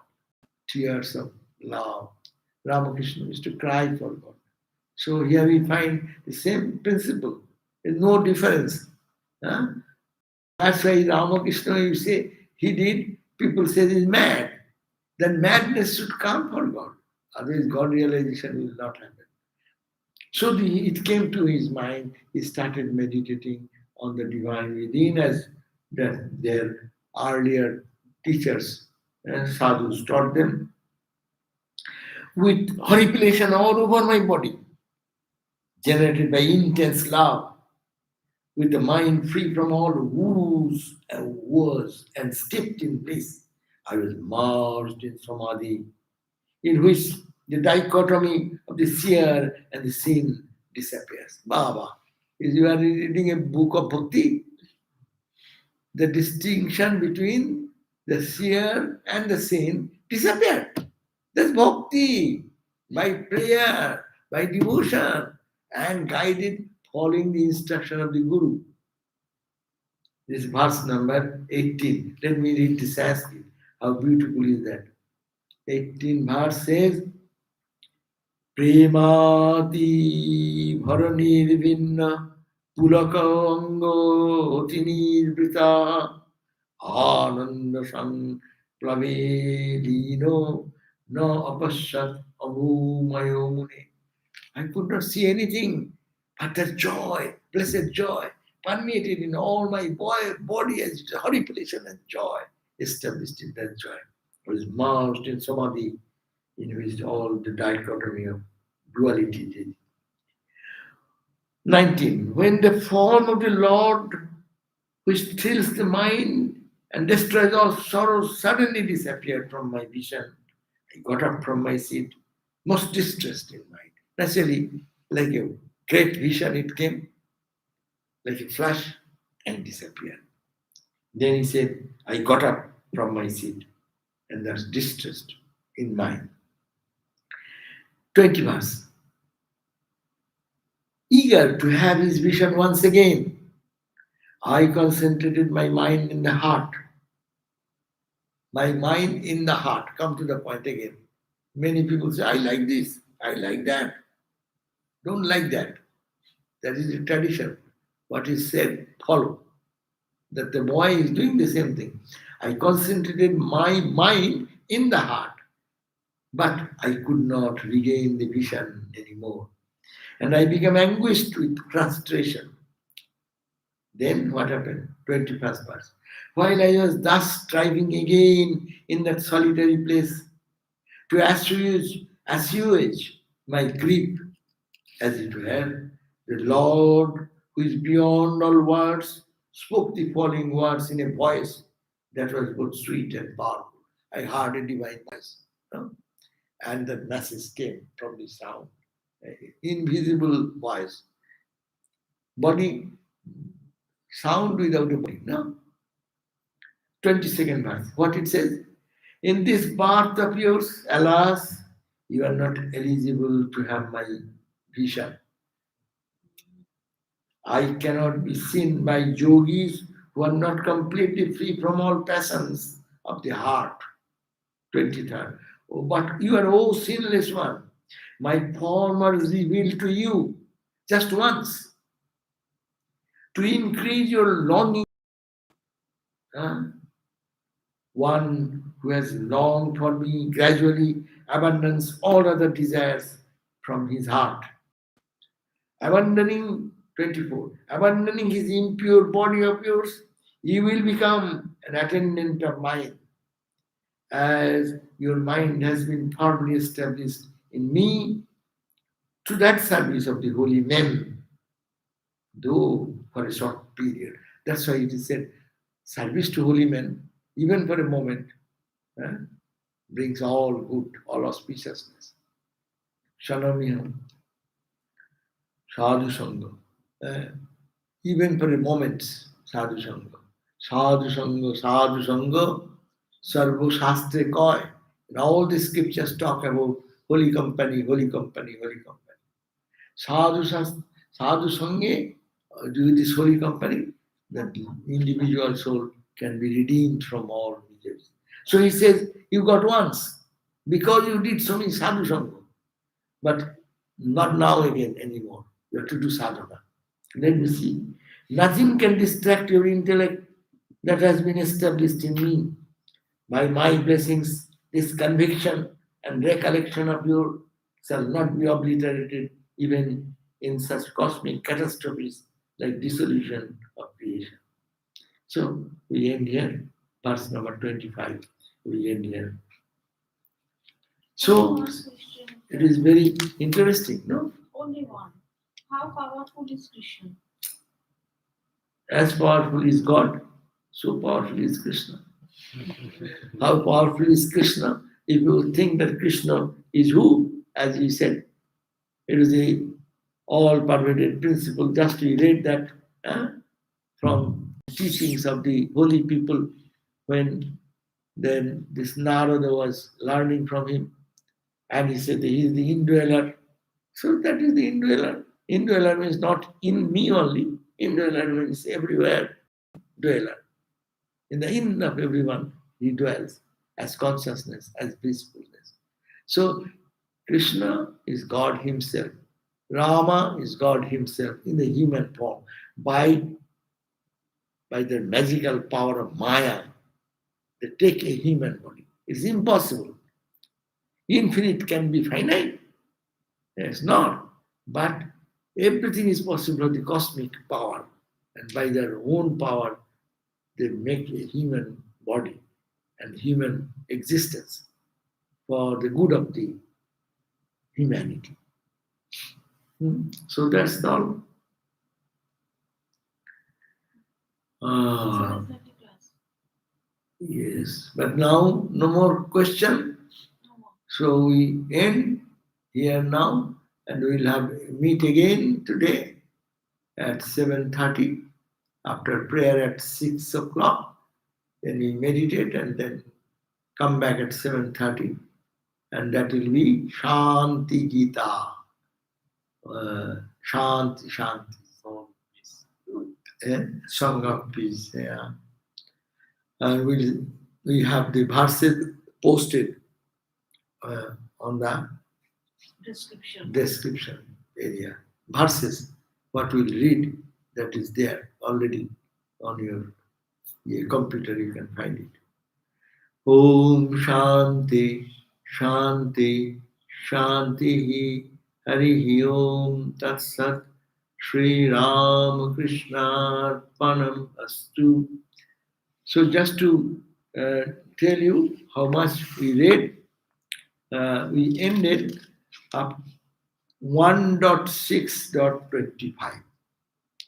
Tears of love. Ramakrishna used to cry for God. So here we find the same principle. There's no difference. Huh? That's why Ramakrishna, you say, he did, people say he's mad. Then madness should come for God. Otherwise, God realization will not happen. So it came to his mind, he started meditating on the divine within as their earlier teachers sadhus taught them, with horripilation all over my body, generated by intense love, with the mind free from all woos and woes and steeped in bliss, I was merged in samadhi, in which the dichotomy of the seer and the seen disappears. Baba, if you are reading a book of bhakti, the distinction between the seer and the seen disappeared. That's bhakti. By prayer, by devotion, and guided following the instruction of the Guru. This is verse number 18. Let me read the Sanskrit. How beautiful is that? 18 verse says, Premati bharanirvinna pulaka ango tinirvrita ananda sang plavedino no apasyat avumayo mune. I could not see anything but the joy, blessed joy, permeated in all my body as horripilation and joy, established in that joy. I was merged in samadhi, in which all the dichotomy of duality is. 19. When the form of the Lord, which thrills the mind and destroys all sorrows, suddenly disappeared from my vision, I got up from my seat, most distressed in mind. Naturally, like a great vision, it came like a flash and disappeared. Then he said, I got up from my seat and was distressed in mind. 20 verse. Eager to have his vision once again, I concentrated my mind in the heart. My mind in the heart. Come to the point again. Many people say, I like this, I like that. Don't like that. That is the tradition. What is said, follow. That the boy is doing the same thing. I concentrated my mind in the heart, but I could not regain the vision anymore. And I became anguished with frustration. Then what happened? 21st verse. While I was thus striving again in that solitary place to assuage my grief, as it were, the Lord, who is beyond all words, spoke the following words in a voice that was both sweet and powerful. I heard a divine voice, and the message came from the sound, invisible voice. Body, sound without a body, no? 22nd verse. What it says? In this birth of yours, alas, you are not eligible to have my vision. I cannot be seen by yogis who are not completely free from all passions of the heart. 23rd. Oh, but you are, oh sinless one. My form was revealed to you just once to increase your longing. One who has longed for me gradually abandons all other desires from his heart. Abandoning 24, abandoning his impure body of yours, you will become an attendant of mine, as your mind has been firmly established in me to that service of the holy men, though for a short period. That's why it is said, service to holy men, even for a moment, brings all good, all auspiciousness. Shanamiham, sadhu sangha. Even for a moment, sadhu sangha. Sadhu sangha, sadhu sangha, sarva shastre koi. And all the scriptures talk about holy company, holy company, holy company. Sadhu sangha, with this holy company, that individual soul can be redeemed from all miseries. So he says, you got once, because you did so many sadhu sangha, but not now again anymore. You have to do sadhana. Let me see. Nothing can distract your intellect that has been established in me. By my blessings, this conviction and recollection of you shall not be obliterated even in such cosmic catastrophes like dissolution of creation. So we end here, verse number 25. we end here. One So more question. it is very interesting, no? Only one. How powerful is Krishna? As powerful is God, so powerful is Krishna. How powerful is Krishna? If you think that Krishna is who, as he said, it is a all-pervaded principle. Just we read that from teachings of the holy people when then this Narada was learning from him, and he said that he is the indweller. So that is the indweller. Indweller means not in me only. Indweller means everywhere dweller. In the in of everyone, he dwells as consciousness, as blissfulness. So Krishna is God Himself. Rama is God Himself in the human form. By the magical power of Maya, they take a human body. It's impossible. Infinite can be finite. It's not. But everything is possible of the cosmic power. And by their own power, they make a human body and human existence for the good of the humanity. So that's all. Ah, 7:30 class. yes, but now no more question. No more. So we end here now, and we'll have meet again today at 7:30 after prayer at 6 o'clock. Then we meditate and then come back at 7:30, and that will be Shanti Gita. Shanti, Shanti. Song of Peace. Yeah. And we have the verses posted on the description area. Verses, what we'll read, that is there already on your computer, you can find it. Om Shanti, Shanti, Shanti, Hari Om Tat Sat, Sri Ram Krishna Panam Astu. So just to tell you how much we read, we ended up 1.6.25.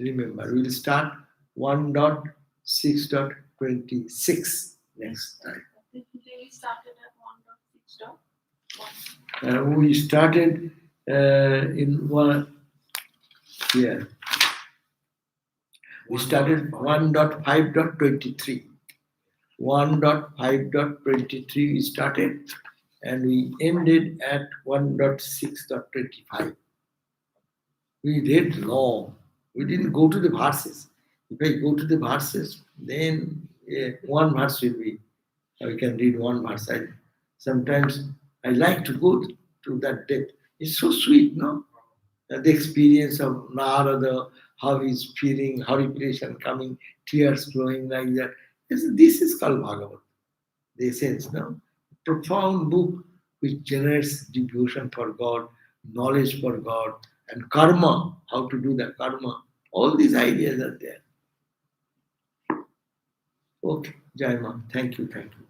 Remember, we'll start 1.6.26 next time. Today we started at 1.6.1. We started in one, here. We started 1.5.23. 1.5.23 we started, and we ended at 1.6.25. We read long. We didn't go to the verses. If I go to the verses, then one verse will be, we can read one verse. Sometimes I like to go to that depth. It's so sweet, no? The experience of Narada, how he's feeling, horripilation coming, tears flowing like that. This is called Bhagavatam. The essence, no? Profound book which generates devotion for God, knowledge for God, and karma, how to do the karma. All these ideas are there. Okay, Jai Ma. Thank you, thank you.